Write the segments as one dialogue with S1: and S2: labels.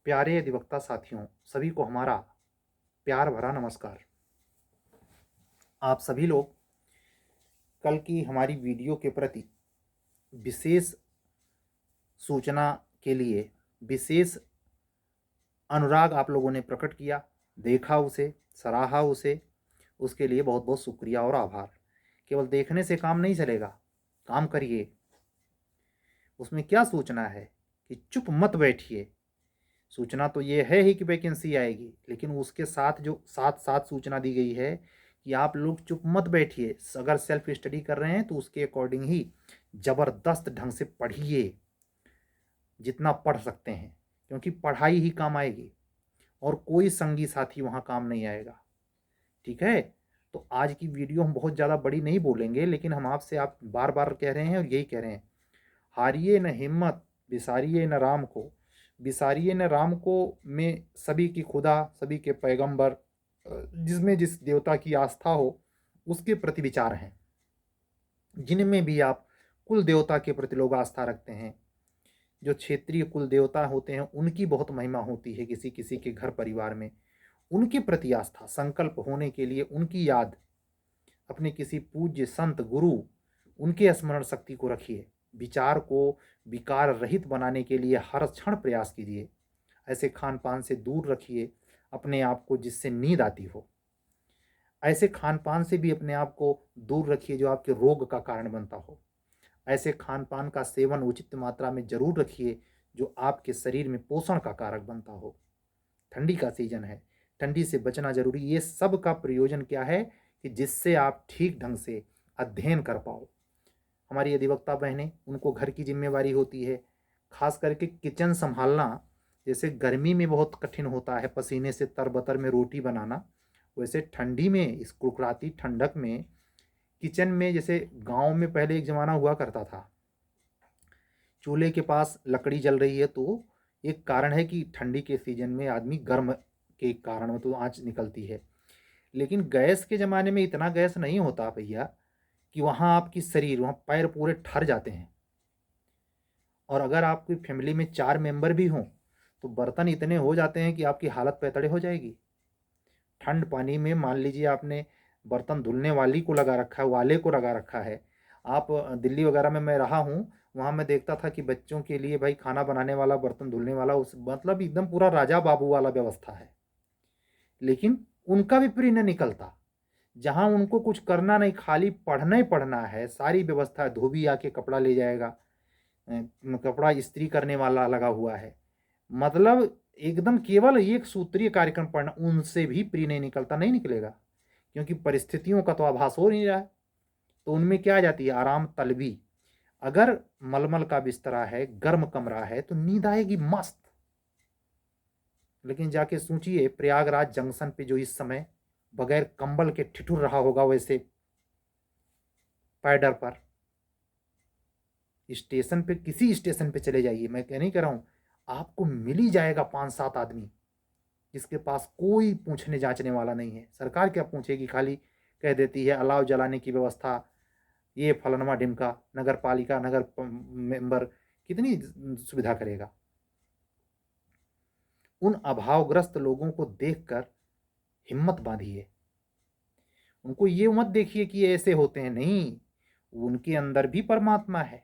S1: प्यारे अधिवक्ता साथियों, सभी को हमारा प्यार भरा नमस्कार। आप सभी लोग कल की हमारी वीडियो के प्रति विशेष सूचना के लिए विशेष अनुराग आप लोगों ने प्रकट किया, देखा उसे, सराहा उसे, उसके लिए बहुत बहुत शुक्रिया और आभार। केवल देखने से काम नहीं चलेगा, काम करिए। उसमें क्या सूचना है कि चुप मत बैठिए। सूचना तो ये है ही कि वैकेंसी आएगी, लेकिन उसके साथ जो साथ साथ सूचना दी गई है कि आप लोग चुप मत बैठिए। अगर सेल्फ स्टडी कर रहे हैं तो उसके अकॉर्डिंग ही ज़बरदस्त ढंग से पढ़िए, जितना पढ़ सकते हैं, क्योंकि पढ़ाई ही काम आएगी और कोई संगी साथी वहाँ काम नहीं आएगा। ठीक है, तो आज की वीडियो हम बहुत ज़्यादा बड़ी नहीं बोलेंगे, लेकिन हम आपसे आप बार बार कह रहे हैं और यही कह रहे हैं, हारिए न हिम्मत, बिसारिए न राम को। बिसारिए न राम को में सभी की खुदा, सभी के पैगंबर, जिसमें जिस देवता की आस्था हो उसके प्रति विचार हैं। जिनमें भी आप कुल देवता के प्रति लोग आस्था रखते हैं, जो क्षेत्रीय कुल देवता होते हैं उनकी बहुत महिमा होती है किसी किसी के घर परिवार में। उनके प्रति आस्था, संकल्प होने के लिए उनकी याद, अपने किसी पूज्य संत गुरु, उनके स्मरण शक्ति को रखिए। विचार को विकार रहित बनाने के लिए हर क्षण प्रयास कीजिए। ऐसे खान पान से दूर रखिए अपने आप को जिससे नींद आती हो। ऐसे खान पान से भी अपने आप को दूर रखिए जो आपके रोग का कारण बनता हो। ऐसे खान पान का सेवन उचित मात्रा में जरूर रखिए जो आपके शरीर में पोषण का कारक बनता हो। ठंडी का सीजन है, ठंडी से बचना जरूरी। ये सब का प्रयोजन क्या है कि जिससे आप ठीक ढंग से अध्ययन कर पाओ। हमारी अधिवक्ता बहनें, उनको घर की जिम्मेवारी होती है, खास करके किचन संभालना। जैसे गर्मी में बहुत कठिन होता है पसीने से तरबतर में रोटी बनाना, वैसे ठंडी में, इस कुकराती ठंडक में किचन में, जैसे गांव में पहले एक ज़माना हुआ करता था, चूल्हे के पास लकड़ी जल रही है तो एक कारण है कि ठंडी के सीजन में आदमी गर्म के कारण तो आँच निकलती है। लेकिन गैस के ज़माने में इतना गैस नहीं होता भैया कि वहाँ आपकी शरीर, वहाँ पैर पूरे ठर जाते हैं। और अगर आपकी फैमिली में 4 मेंबर भी हों तो बर्तन इतने हो जाते हैं कि आपकी हालत पैंतड़े हो जाएगी। ठंड पानी में मान लीजिए आपने बर्तन धुलने वाली को लगा रखा है, वाले को लगा रखा है। आप दिल्ली वगैरह में मैं रहा हूँ, वहाँ मैं देखता था कि बच्चों के लिए भाई खाना बनाने वाला, बर्तन धुलने वाला, उस मतलब एकदम पूरा राजा बाबू वाला व्यवस्था है। लेकिन उनका भी प्री न निकलता, जहाँ उनको कुछ करना नहीं, खाली पढ़ना ही पढ़ना है, सारी व्यवस्था। धोबी आके कपड़ा ले जाएगा, कपड़ा इस्त्री करने वाला लगा हुआ है, मतलब एकदम केवल एक सूत्रीय कार्यक्रम पढ़ना। उनसे भी प्री नहीं निकलता, नहीं निकलेगा, क्योंकि परिस्थितियों का तो आभास हो नहीं रहा है। तो उनमें क्या आ जाती है, आराम तलबी। अगर मलमल का बिस्तरा है, गर्म कमरा है, तो नींद आएगी मस्त। लेकिन जाके सोचिए प्रयागराज जंक्शन पे जो इस समय बगैर कंबल के ठिठुर रहा होगा, वैसे पैडर पर, स्टेशन पे, किसी स्टेशन पे चले जाइए, मैं क्या नहीं कह रहा हूँ, आपको मिल ही जाएगा 5-7 आदमी जिसके पास कोई पूछने जांचने वाला नहीं है। सरकार क्या पूछेगी, खाली कह देती है अलाव जलाने की व्यवस्था, ये फलनवा ढिमका, नगर पालिका, मेंबर कितनी सुविधा करेगा। उन अभावग्रस्त लोगों को देखकर हिम्मत बांधिए। उनको ये मत देखिए कि ये ऐसे होते हैं, नहीं, उनके अंदर भी परमात्मा है।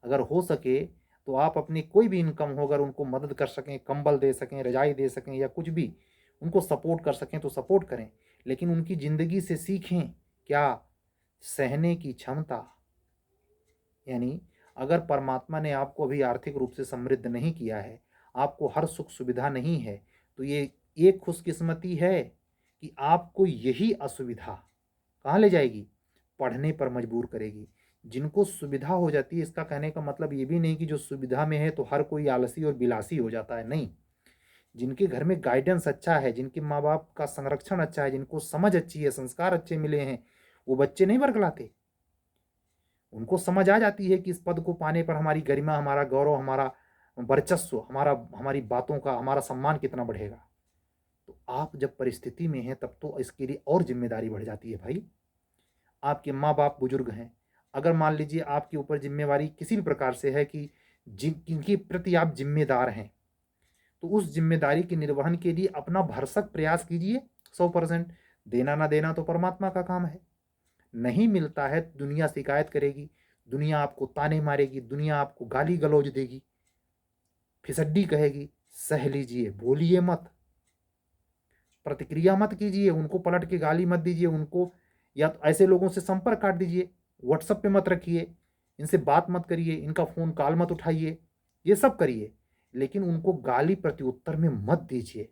S1: अगर हो सके तो आप अपनी कोई भी इनकम हो, अगर उनको मदद कर सकें, कंबल दे सकें, रजाई दे सकें, या कुछ भी उनको सपोर्ट कर सकें तो सपोर्ट करें। लेकिन उनकी ज़िंदगी से सीखें क्या, सहने की क्षमता। यानी अगर परमात्मा ने आपको अभी आर्थिक रूप से समृद्ध नहीं किया है, आपको हर सुख सुविधा नहीं है, तो ये एक खुशकिस्मती है कि आपको यही असुविधा कहाँ ले जाएगी, पढ़ने पर मजबूर करेगी। जिनको सुविधा हो जाती है, इसका कहने का मतलब ये भी नहीं कि जो सुविधा में है तो हर कोई आलसी और बिलासी हो जाता है, नहीं। जिनके घर में गाइडेंस अच्छा है, जिनके माँ बाप का संरक्षण अच्छा है, जिनको समझ अच्छी है, संस्कार अच्छे मिले हैं, वो बच्चे नहीं बरगलाते। उनको समझ आ जाती है कि इस पद को पाने पर हमारी गरिमा, हमारा गौरव, हमारा वर्चस्व, हमारी बातों का, हमारा सम्मान कितना बढ़ेगा। तो आप जब परिस्थिति में हैं तब तो इसके लिए और जिम्मेदारी बढ़ जाती है भाई। आपके माँ बाप बुजुर्ग हैं, अगर मान लीजिए आपके ऊपर जिम्मेवारी किसी भी प्रकार से है कि जिनके प्रति आप जिम्मेदार हैं, तो उस जिम्मेदारी के निर्वहन के लिए अपना भरसक प्रयास कीजिए 100%। देना ना देना तो परमात्मा का काम है। नहीं मिलता है तो दुनिया शिकायत करेगी, दुनिया आपको ताने मारेगी, दुनिया आपको गाली गलौज देगी, फिसड्डी कहेगी। सह लीजिए, बोलिए मत, प्रतिक्रिया मत कीजिए, उनको पलट के गाली मत दीजिए, उनको या तो ऐसे लोगों से संपर्क काट दीजिए, व्हाट्सएप पे मत रखिए, इनसे बात मत करिए, इनका फ़ोन कॉल मत उठाइए, ये सब करिए, लेकिन उनको गाली प्रत्युत्तर में मत दीजिए।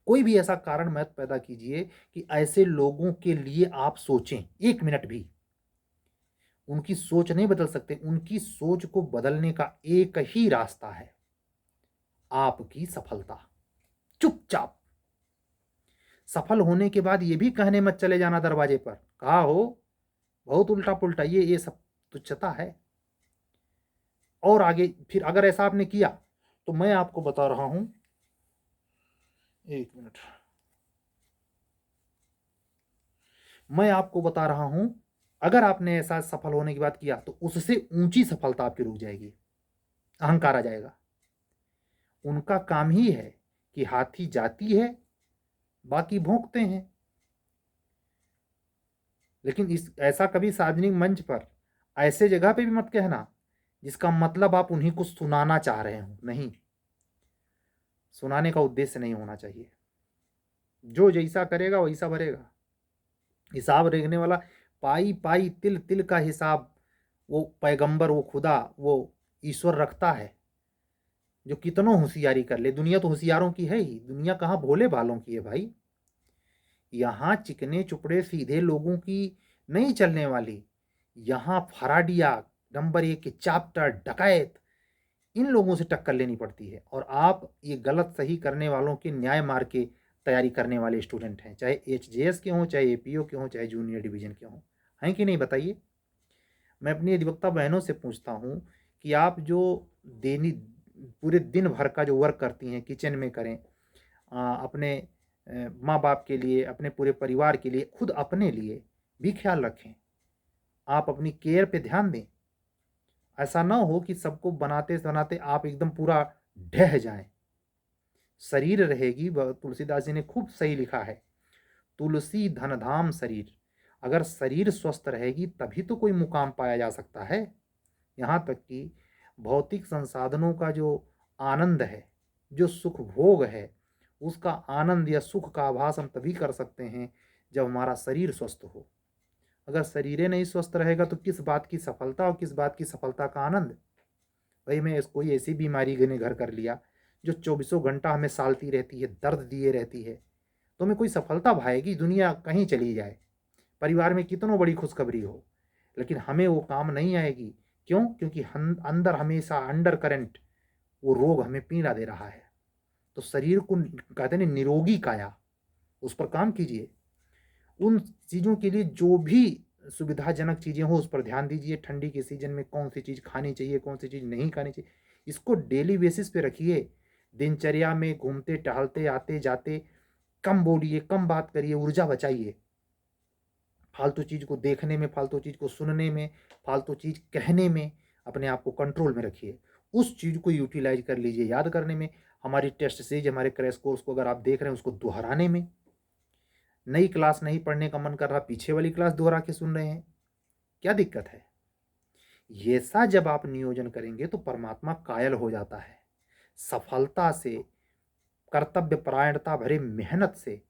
S1: कोई भी ऐसा कारण मत पैदा कीजिए कि ऐसे लोगों के लिए आप सोचें 1 मिनट भी। उनकी सोच नहीं बदल सकते, उनकी सोच को बदलने का एक ही रास्ता है, आपकी सफलता। चुपचाप सफल होने के बाद ये भी कहने मत चले जाना दरवाजे पर, कहा हो बहुत उल्टा पुल्टा, ये सब तुच्छता है। और आगे फिर अगर ऐसा आपने किया तो मैं आपको बता रहा हूं, 1 मिनट, मैं आपको बता रहा हूं, अगर आपने ऐसा सफल होने की बात किया तो उससे ऊंची सफलता आपकी रुक जाएगी, अहंकार आ जाएगा। उनका काम ही है कि हाथी जाती है, बाकी भौंकते हैं। लेकिन इस ऐसा कभी सार्वजनिक मंच पर ऐसे जगह पे भी मत कहना जिसका मतलब आप उन्हीं को सुनाना चाह रहे हो। नहीं, सुनाने का उद्देश्य नहीं होना चाहिए। जो जैसा करेगा वैसा भरेगा। हिसाब रेंगने वाला, पाई पाई तिल तिल का हिसाब वो पैगंबर, वो खुदा, वो ईश्वर रखता है। जो कितनों होशियारी कर ले, दुनिया तो होशियारों की है ही, दुनिया कहाँ भोले भालों की है भाई। यहाँ चिकने चुपड़े सीधे लोगों की नहीं चलने वाली, यहाँ फराडिया, नंबर 1 के चाप्टर, डकैत, इन लोगों से टक्कर लेनी पड़ती है। और आप ये गलत सही करने वालों के न्याय मार के तैयारी करने वाले स्टूडेंट हैं, चाहे एचजेएस के हों, चाहे एपीओ के हों, चाहे जूनियर डिवीजन के हों, हैं कि नहीं बताइए। मैं अपनी अधिवक्ता बहनों से पूछता हूँ कि आप जो देनी पूरे दिन भर का जो वर्क करती हैं किचन में करें, अपने माँ बाप के लिए, अपने पूरे परिवार के लिए, खुद अपने लिए भी ख्याल रखें। आप अपनी केयर पे ध्यान दें। ऐसा ना हो कि सबको बनाते बनाते आप एकदम पूरा ढह जाएं। शरीर रहेगी, तुलसीदास जी ने खूब सही लिखा है, तुलसी धन धाम शरीर। अगर शरीर स्वस्थ रहेगी तभी तो कोई मुकाम पाया जा सकता है। यहाँ तक कि भौतिक संसाधनों का जो आनंद है, जो सुख भोग है, उसका आनंद या सुख का आभास हम तभी कर सकते हैं जब हमारा शरीर स्वस्थ हो। अगर शरीर नहीं स्वस्थ रहेगा तो किस बात की सफलता और किस बात की सफलता का आनंद। भाई मैं कोई ऐसी बीमारी ने घर कर लिया जो 24 घंटा हमें सालती रहती है, दर्द दिए रहती है, तो हमें कोई सफलता भाएगी? दुनिया कहीं चली जाए, परिवार में कितनों बड़ी खुशखबरी हो, लेकिन हमें वो काम नहीं आएगी। क्यों? क्योंकि हम अंदर हमेशा अंडर करंट वो रोग हमें पीड़ा दे रहा है। तो शरीर को कहते हैं निरोगी काया, उस पर काम कीजिए। उन चीज़ों के लिए जो भी सुविधाजनक चीज़ें हो उस पर ध्यान दीजिए। ठंडी के सीजन में कौन सी चीज़ खानी चाहिए, कौन सी चीज़ नहीं खानी चाहिए, इसको डेली बेसिस पे रखिए। दिनचर्या में घूमते टहलते आते जाते कम बोलिए, कम बात करिए, ऊर्जा बचाइए। फालतू चीज़ को देखने में, फालतू चीज़ को सुनने में, फालतू चीज़ कहने में अपने आप को कंट्रोल में रखिए। उस चीज़ को यूटिलाइज कर लीजिए याद करने में, हमारी टेस्ट सीरीज, हमारे क्रैश कोर्स को अगर आप देख रहे हैं उसको दोहराने में। नई क्लास नहीं पढ़ने का मन कर रहा, पीछे वाली क्लास दोहरा के सुन रहे हैं, क्या दिक्कत है? ये सा जब आप नियोजन करेंगे तो परमात्मा कायल हो जाता है। सफलता से, कर्तव्य परायणता भरे मेहनत से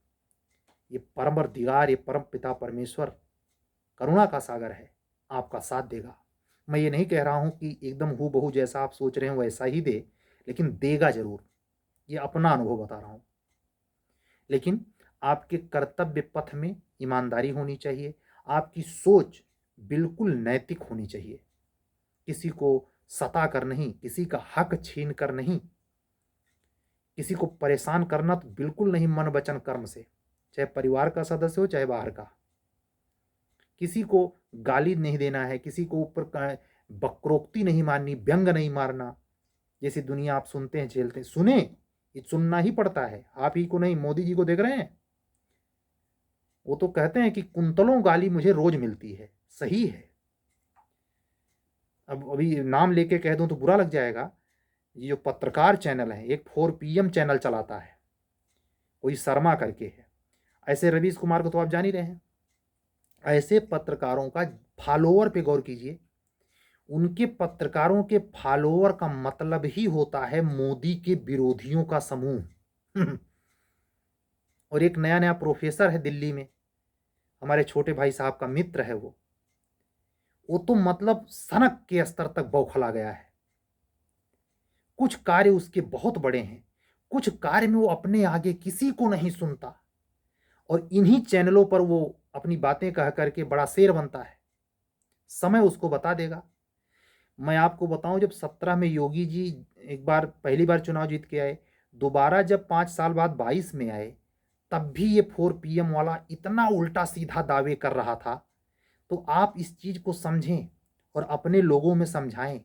S1: ये परमदिगार, ये परम पिता परमेश्वर करुणा का सागर है, आपका साथ देगा। मैं ये नहीं कह रहा हूँ कि एकदम हूबहू जैसा आप सोच रहे हैं वैसा ही दे, लेकिन देगा जरूर, ये अपना अनुभव बता रहा हूँ। लेकिन आपके कर्तव्य पथ में ईमानदारी होनी चाहिए, आपकी सोच बिल्कुल नैतिक होनी चाहिए, किसी को सता कर नहीं, किसी का हक छीन कर नहीं, किसी को परेशान करना तो बिल्कुल नहीं मन वचन कर्म से, चाहे परिवार का सदस्य हो चाहे बाहर का। किसी को गाली नहीं देना है, किसी को ऊपर वक्रोक्ति नहीं मारनी, व्यंग नहीं मारना। जैसी दुनिया आप सुनते हैं, झेलते हैं, सुने, ये सुनना ही पड़ता है। आप ही को नहीं, मोदी जी को देख रहे हैं, वो तो कहते हैं कि कुंतलों गाली मुझे रोज मिलती है। सही है। अब अभी नाम लेके कह दूं तो बुरा लग जाएगा, ये जो पत्रकार चैनल है, एक 4 PM चैनल चलाता है, कोई शर्मा करके है, ऐसे रवीश कुमार को तो आप जान ही रहे हैं। ऐसे पत्रकारों का फॉलोअर पे गौर कीजिए। उनके पत्रकारों के फॉलोअर का मतलब ही होता है मोदी के विरोधियों का समूह। और एक नया नया प्रोफेसर है दिल्ली में, हमारे छोटे भाई साहब का मित्र है वो तो मतलब सनक के स्तर तक बौखला गया है। कुछ कार्य उसके बहुत बड़े हैं, कुछ कार्य में वो अपने आगे किसी को नहीं सुनता, और इन्हीं चैनलों पर वो अपनी बातें कह करके बड़ा शेर बनता है। समय उसको बता देगा। मैं आपको बताऊं, जब 17 में योगी जी एक बार पहली बार चुनाव जीत के आए, दोबारा जब 5 साल बाद 22 में आए, तब भी ये 4 PM वाला इतना उल्टा सीधा दावे कर रहा था। तो आप इस चीज को समझें और अपने लोगों में समझाएं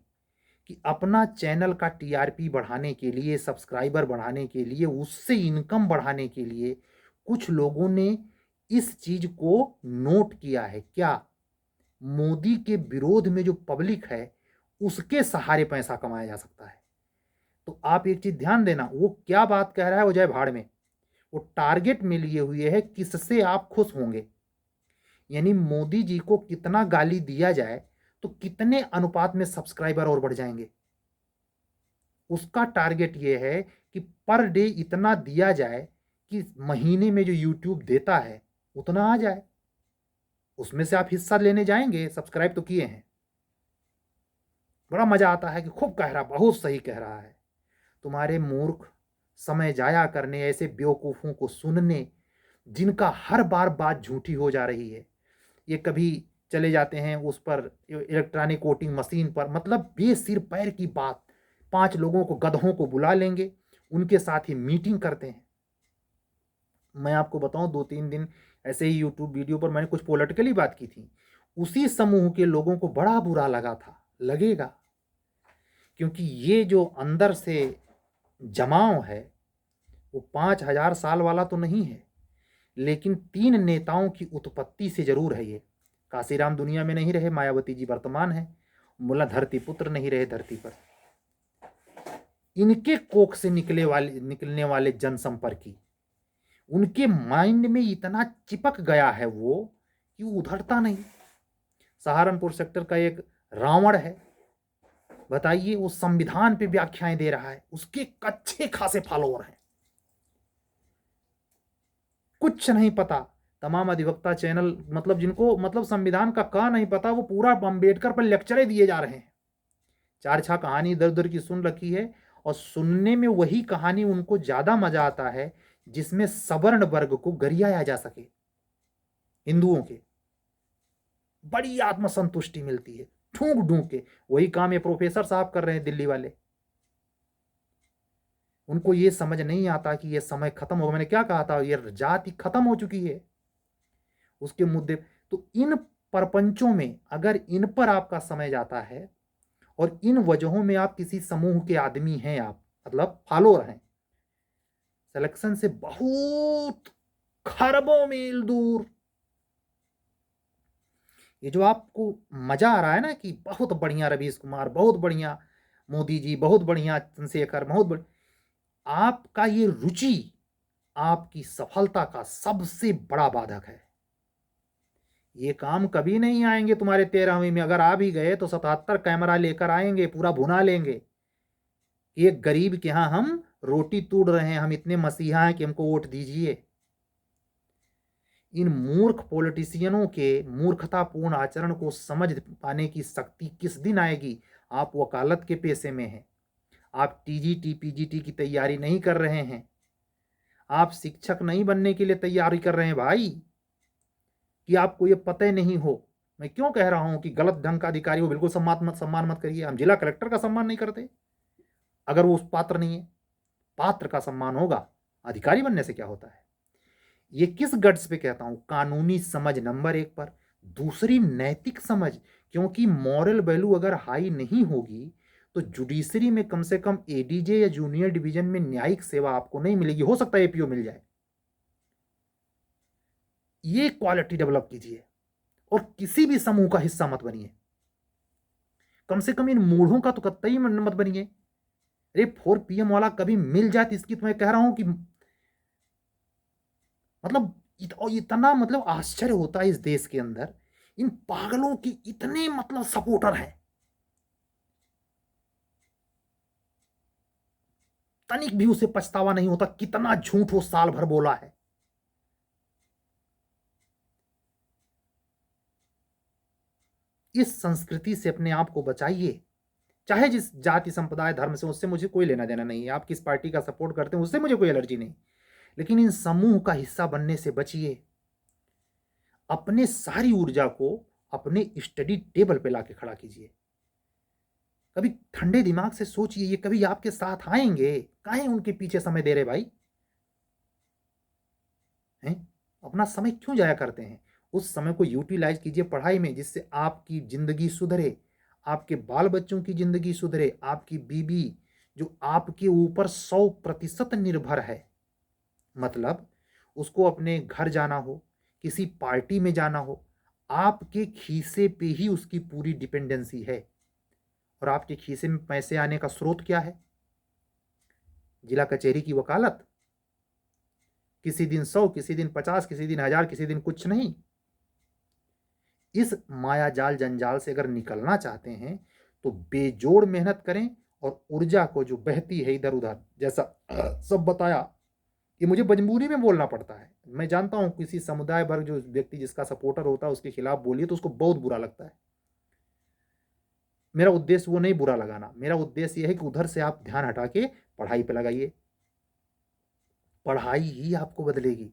S1: कि अपना चैनल का टीआरपी बढ़ाने के लिए, सब्सक्राइबर बढ़ाने के लिए, उससे इनकम बढ़ाने के लिए कुछ लोगों ने इस चीज को नोट किया है। क्या मोदी के विरोध में जो पब्लिक है उसके सहारे पैसा कमाया जा सकता है। तो आप एक चीज ध्यान देना, वो क्या बात कह रहा है वो जाए भाड़ में। वो टारगेट में लिए हुए है किससे आप खुश होंगे, यानी मोदी जी को कितना गाली दिया जाए तो कितने अनुपात में सब्सक्राइबर और बढ़ जाएंगे। उसका टारगेट ये है कि पर डे इतना दिया जाए कि महीने में जो यूट्यूब देता है उतना आ जाए, उसमें से आप हिस्सा लेने जाएंगे। सब्सक्राइब तो किए हैं, बड़ा मजा आता है कि खूब कह रहा, बहुत सही कह रहा है। तुम्हारे मूर्ख, समय जाया करने, ऐसे बेवकूफ़ों को सुनने जिनका हर बार बात झूठी हो जा रही है। ये कभी चले जाते हैं उस पर इलेक्ट्रॉनिक वोटिंग मशीन पर, मतलब बेसिर पैर की बात। 5 लोगों को, गधों को बुला लेंगे, उनके साथ ही मीटिंग करते हैं। मैं आपको बताऊं, 2-3 दिन ऐसे ही यूट्यूब वीडियो पर मैंने कुछ पॉलिटिकली बात की थी, उसी समूह के लोगों को बड़ा बुरा लगा था, लगेगा, क्योंकि ये जो अंदर से जमाव है वो 5,000 साल वाला तो नहीं है, लेकिन 3 नेताओं की उत्पत्ति से जरूर है। ये काशीराम दुनिया में नहीं रहे, मायावती जी वर्तमान है, मुल्ला धरती पुत्र नहीं रहे धरती पर। इनके कोख से निकलने वाले जनसंपर्की, उनके माइंड में इतना चिपक गया है वो कि उधरता नहीं। सहारनपुर सेक्टर का एक रावण है, बताइए, वो संविधान पे व्याख्याएं दे रहा है, उसके अच्छे खासे फॉलोअर हैं। कुछ नहीं पता, तमाम अधिवक्ता चैनल, मतलब जिनको मतलब संविधान का नहीं पता, वो पूरा अम्बेडकर पर लेक्चरें दिए जा रहे हैं। 4 कहानी इधर उधर की सुन रखी है, और सुनने में वही कहानी उनको ज्यादा मजा आता है जिसमें सवर्ण वर्ग को गरियाया जा सके। हिंदुओं के बड़ी आत्मसंतुष्टि मिलती है ठूंक ढूंक के। वही काम ये प्रोफेसर साहब कर रहे हैं दिल्ली वाले। उनको ये समझ नहीं आता कि ये समय खत्म होगा। मैंने क्या कहा था, ये जाति खत्म हो चुकी है उसके मुद्दे। तो इन परपंचों में अगर इन पर आपका समय जाता है और इन वजहों में आप किसी समूह के आदमी हैं, आप मतलब फॉलोअर हैं, सिलेक्शन से बहुत खरबों मील दूर। ये जो आपको मजा आ रहा है ना कि बहुत बढ़िया रवीश कुमार, बहुत बढ़िया मोदी जी, बहुत बढ़िया चंद्रशेखर, बहुत बढ़िया, आपका ये रुचि आपकी सफलता का सबसे बड़ा बाधक है। ये काम कभी नहीं आएंगे तुम्हारे 13वीं में। अगर आ भी गए तो 77 कैमरा लेकर आएंगे, पूरा भुना लेंगे। एक गरीब के यहां हम रोटी तोड़ रहे हैं, हम इतने मसीहा हैं कि हमको वोट दीजिए। इन मूर्ख पॉलिटिशियनों के मूर्खतापूर्ण आचरण को समझ पाने की शक्ति किस दिन आएगी। आप वकालत के पेशे में हैं, आप टीजीटी पीजीटी की तैयारी नहीं कर रहे हैं, आप शिक्षक नहीं बनने के लिए तैयारी कर रहे हैं भाई, कि आपको ये पता नहीं हो। मैं क्यों कह रहा हूं कि गलत ढंग का अधिकारी हो बिल्कुल सम्मान मत करिए। हम जिला कलेक्टर का सम्मान नहीं करते अगर वो उस पात्र नहीं है। पात्र का सम्मान होगा, अधिकारी बनने से क्या होता है। ये किस गट्स पे कहता हूं, कानूनी समझ नंबर 1 पर, दूसरी नैतिक समझ। क्योंकि मॉरल वैल्यू अगर हाई नहीं होगी तो जुडिशरी में कम से कम एडीजे या जूनियर डिवीजन में न्यायिक सेवा आपको नहीं मिलेगी। हो सकता है एपीओ मिल जाए। ये क्वालिटी डेवलप कीजिए और किसी भी समूह का हिस्सा मत बनिए। कम से कम इन मूढ़ों का तो कतई मत बनिए। अरे 4 PM वाला कभी मिल जाए तो इसकी तो मैं कह रहा हूं कि मतलब इतना मतलब आश्चर्य होता है इस देश के अंदर, इन पागलों की इतने मतलब सपोर्टर हैं, तनिक भी उसे पछतावा नहीं होता कितना झूठ वो साल भर बोला है। इस संस्कृति से अपने आप को बचाइए, चाहे जिस जाति संप्रदाय धर्म से, उससे मुझे कोई लेना देना नहीं है। आप किस पार्टी का सपोर्ट करते हैं उससे मुझे कोई एलर्जी नहीं, लेकिन इन समूह का हिस्सा बनने से बचिए। अपने सारी ऊर्जा को अपने स्टडी टेबल पे लाके खड़ा कीजिए। कभी ठंडे दिमाग से सोचिए, ये कभी आपके साथ आएंगे, काहे उनके पीछे समय दे रहे भाई हैं? अपना समय क्यों जाया करते हैं? उस समय को यूटिलाइज कीजिए पढ़ाई में, जिससे आपकी जिंदगी सुधरे, आपके बाल बच्चों की जिंदगी सुधरे, आपकी बीबी जो आपके ऊपर 100% निर्भर है, मतलब उसको अपने घर जाना हो, किसी पार्टी में जाना हो, आपके खीसे पे ही उसकी पूरी डिपेंडेंसी है। और आपके खीसे में पैसे आने का स्रोत क्या है? जिला कचहरी की वकालत, किसी दिन 100, किसी दिन 50, किसी दिन 1000, किसी दिन कुछ नहीं। इस माया जाल जंजाल से अगर निकलना चाहते हैं तो बेजोड़ मेहनत करें, और ऊर्जा को जो बहती है इधर उधर, जैसा सब बताया, ये मुझे मजबूरी में बोलना पड़ता है। मैं जानता हूं किसी समुदाय वर्ग जो व्यक्ति जिसका सपोर्टर होता है उसके खिलाफ बोलिए तो उसको बहुत बुरा लगता है। मेरा उद्देश्य वो नहीं बुरा लगाना, मेरा उद्देश्य यह है कि उधर से आप ध्यान हटा के पढ़ाई पे लगाइए, पढ़ाई ही आपको बदलेगी।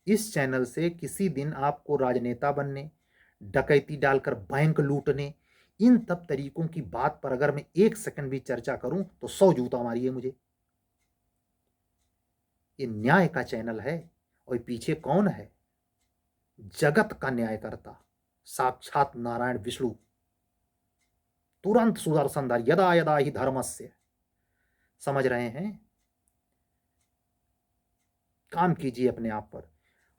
S1: इस चैनल से किसी दिन आपको राजनेता बनने, डकैती डालकर बैंक लूटने, इन तब तरीकों की बात पर अगर मैं 1 सेकंड भी चर्चा करूं तो 100 जूता मारिए मुझे। ये न्याय का चैनल है, और पीछे कौन है? जगत का न्यायकर्ता, साक्षात नारायण विष्णु। तुरंत सुदर्शन धर, यदा यदा ही धर्मस्य। समझ रहे हैं? काम कीजिए अपने आप पर।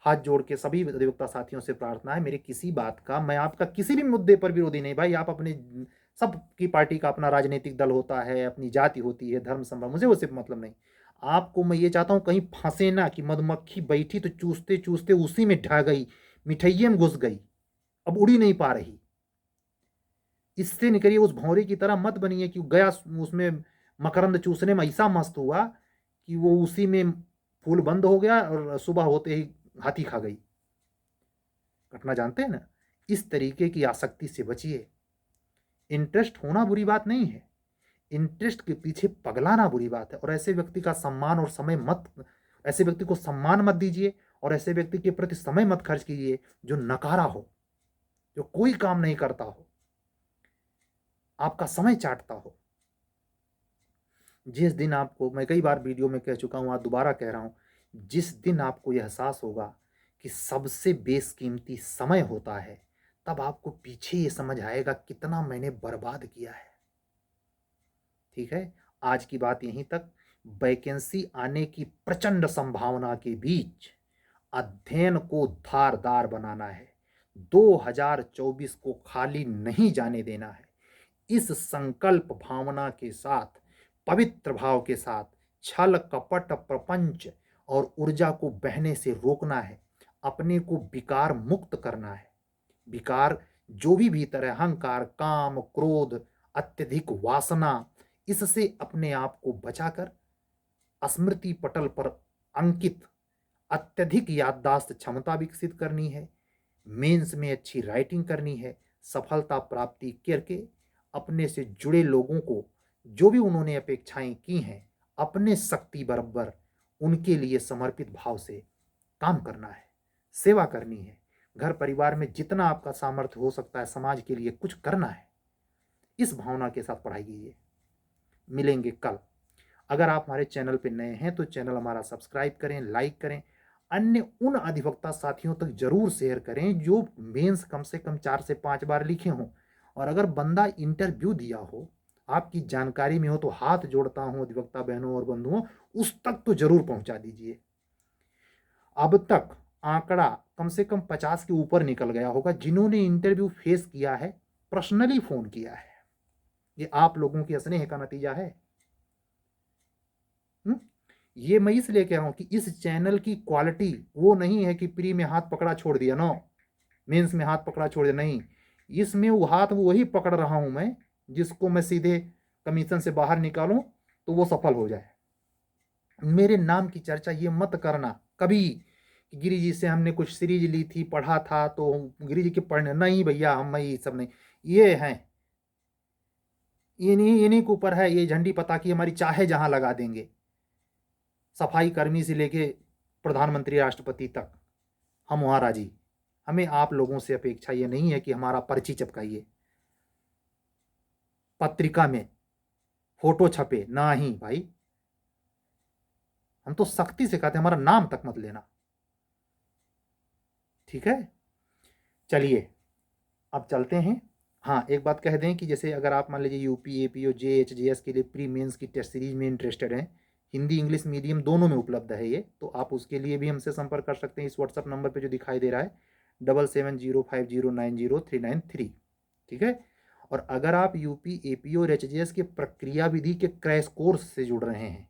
S1: हाथ जोड़ के सभी अधिवक्ता साथियों से प्रार्थना है, मेरे किसी बात का, मैं आपका किसी भी मुद्दे पर विरोधी नहीं भाई। आप अपने, सबकी पार्टी का अपना राजनीतिक दल होता है, अपनी जाति होती है, धर्म संबंध, मुझे उससे मतलब नहीं। आपको मैं ये चाहता हूं कहीं फंसे ना, कि मधुमक्खी बैठी तो चूसते चूसते उसी में ढह गई, मिठाइये में घुस गई, अब उड़ी नहीं पा रही। इससे निकलिए, उस भौरे की तरह मत बनिए कि गया उसमें मकरंद चूसने में ऐसा मस्त हुआ कि वो उसी में फूल बंद हो गया और सुबह होते ही हाथी खा गई। घटना जानते हैं ना? इस तरीके की आसक्ति से बचिए। इंटरेस्ट होना बुरी बात नहीं है, इंटरेस्ट के पीछे पगलाना बुरी बात है। और ऐसे व्यक्ति का सम्मान और समय मत, ऐसे व्यक्ति को सम्मान मत दीजिए, और ऐसे व्यक्ति के प्रति समय मत खर्च कीजिए जो नकारा हो, जो कोई काम नहीं करता हो, आपका समय चाटता हो। जिस दिन आपको, मैं कई बार वीडियो में कह चुका हूं, आज दोबारा कह रहा हूं, जिस दिन आपको यह एहसास होगा कि सबसे बेशकीमती समय होता है, तब आपको पीछे ये समझ आएगा कितना मैंने बर्बाद किया है। ठीक है, आज की बात यहीं तक। वैकेंसी आने की प्रचंड संभावना के बीच अध्ययन को धारदार बनाना है, 2024 को खाली नहीं जाने देना है। इस संकल्प भावना के साथ, पवित्र भाव के साथ, छल कपट प्रपंच और ऊर्जा को बहने से रोकना है, अपने को विकार मुक्त करना है। विकार जो भी भीतर है, अहंकार, काम, क्रोध, अत्यधिक वासना, इससे अपने आप को बचाकर स्मृति पटल पर अंकित अत्यधिक याददाश्त क्षमता विकसित करनी है। मेंस में अच्छी राइटिंग करनी है, सफलता प्राप्ति करके अपने से जुड़े लोगों को जो भी उन्होंने अपेक्षाएं की हैं, अपने शक्ति बराबर उनके लिए समर्पित भाव से काम करना है, सेवा करनी है। घर परिवार में जितना आपका सामर्थ्य हो सकता है समाज के लिए कुछ करना है। इस भावना के साथ पढ़ाई कीजिए। मिलेंगे कल। अगर आप हमारे चैनल पर नए हैं तो चैनल हमारा सब्सक्राइब करें, लाइक करें, अन्य उन अधिवक्ता साथियों तक जरूर शेयर करें जो मेंस कम से कम 4 से 5 बार लिखे हों। और अगर बंदा इंटरव्यू दिया हो, आपकी जानकारी में हो, तो हाथ जोड़ता हूं अधिवक्ता बहनों और बंधुओं, उस तक तो जरूर पहुंचा दीजिए। अब तक आंकड़ा कम से कम 50 के ऊपर निकल गया होगा जिन्होंने इंटरव्यू फेस किया है, पर्सनली फोन किया है। ये आप लोगों के स्नेह का नतीजा है। ये मैं इसलिए कह रहा हूँ कि इस चैनल की क्वालिटी वो नहीं है कि प्री में हाथ पकड़ा छोड़ दिया, नो, मेंस में हाथ पकड़ा छोड़ दिया, नहीं। इसमें वो हाथ वो वही पकड़ रहा हूँ मैं जिसको मैं सीधे कमीशन से बाहर निकालूं तो वो सफल हो जाए। मेरे नाम की चर्चा ये मत करना कभी कि गिरी जी से हमने कुछ सीरीज ली थी, पढ़ा था तो गिरी जी के पढ़ने, नहीं भैया, हम मैं ये सब नहीं। ये हैं, इन्हीं इन्हीं के ऊपर है ये झंडी पता कि हमारी चाहे जहां लगा देंगे, सफाई कर्मी से लेके प्रधानमंत्री राष्ट्रपति तक, हम वहां राजी। हमें आप लोगों से अपेक्षा ये नहीं है कि हमारा पर्ची चिपकाइए, पत्रिका में फोटो छपे, ना ही भाई। हम तो सख्ती से कहते हैं हमारा नाम तक मत लेना, ठीक है। चलिए अब चलते हैं। हाँ, एक बात कह दें कि जैसे अगर आप मान लीजिए यूपी एपीओ जेएचजेएस के लिए प्री मेंस की टेस्ट सीरीज में इंटरेस्टेड हैं, हिंदी इंग्लिश मीडियम दोनों में उपलब्ध है ये, तो आप उसके लिए भी हमसे संपर्क कर सकते हैं इस व्हाट्सअप नंबर पे जो दिखाई दे रहा है 7705090393, ठीक है। और अगर आप यूपी एपीओ और एचजेएस के प्रक्रिया विधि के क्रैश कोर्स से जुड़ रहे हैं,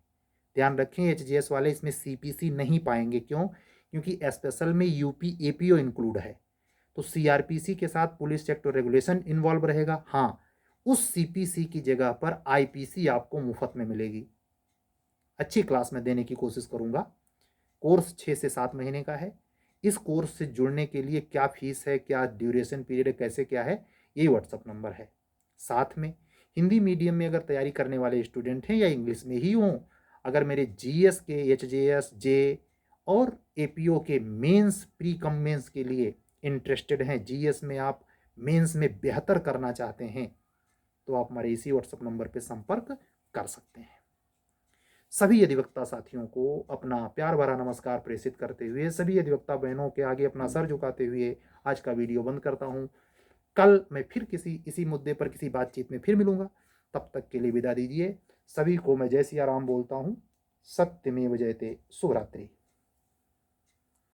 S1: ध्यान रखें एचजेएस वाले इसमें सीपीसी नहीं पाएंगे, क्यों? क्योंकि स्पेशल में यूपी एपीओ इंक्लूड है, तो सीआरपीसी के साथ पुलिस एक्ट और रेगुलेशन इन्वॉल्व रहेगा। हाँ, उस सीपीसी की जगह पर आईपीसी आपको मुफ्त में मिलेगी। अच्छी क्लास में देने की कोशिश करूंगा। कोर्स 6 से 7 महीने का है। इस कोर्स से जुड़ने के लिए क्या फीस है, क्या ड्यूरेशन पीरियड है, कैसे क्या है, यही व्हाट्सअप नंबर है। साथ में हिंदी मीडियम में अगर तैयारी करने वाले स्टूडेंट हैं या इंग्लिश में ही हों, अगर मेरे जीएस के, एचजेएस, जे और एपीओ के मेंस, प्री कम मेंस के लिए इंटरेस्टेड हैं, जीएस में आप मेंस में बेहतर करना चाहते हैं, तो आप हमारे इसी व्हाट्सएप नंबर पर संपर्क कर सकते हैं। सभी अधिवक्ता साथियों को अपना प्यार भरा नमस्कार प्रेषित करते हुए, सभी अधिवक्ता बहनों के आगे अपना सर झुकाते हुए आज का वीडियो बंद करता हूं। कल मैं फिर किसी इसी मुद्दे पर किसी बातचीत में फिर मिलूंगा। तब तक के लिए विदा दीजिए। सभी को मैं जय सिया राम बोलता हूं। सत्यमेव जयते। शुभ रात्रि।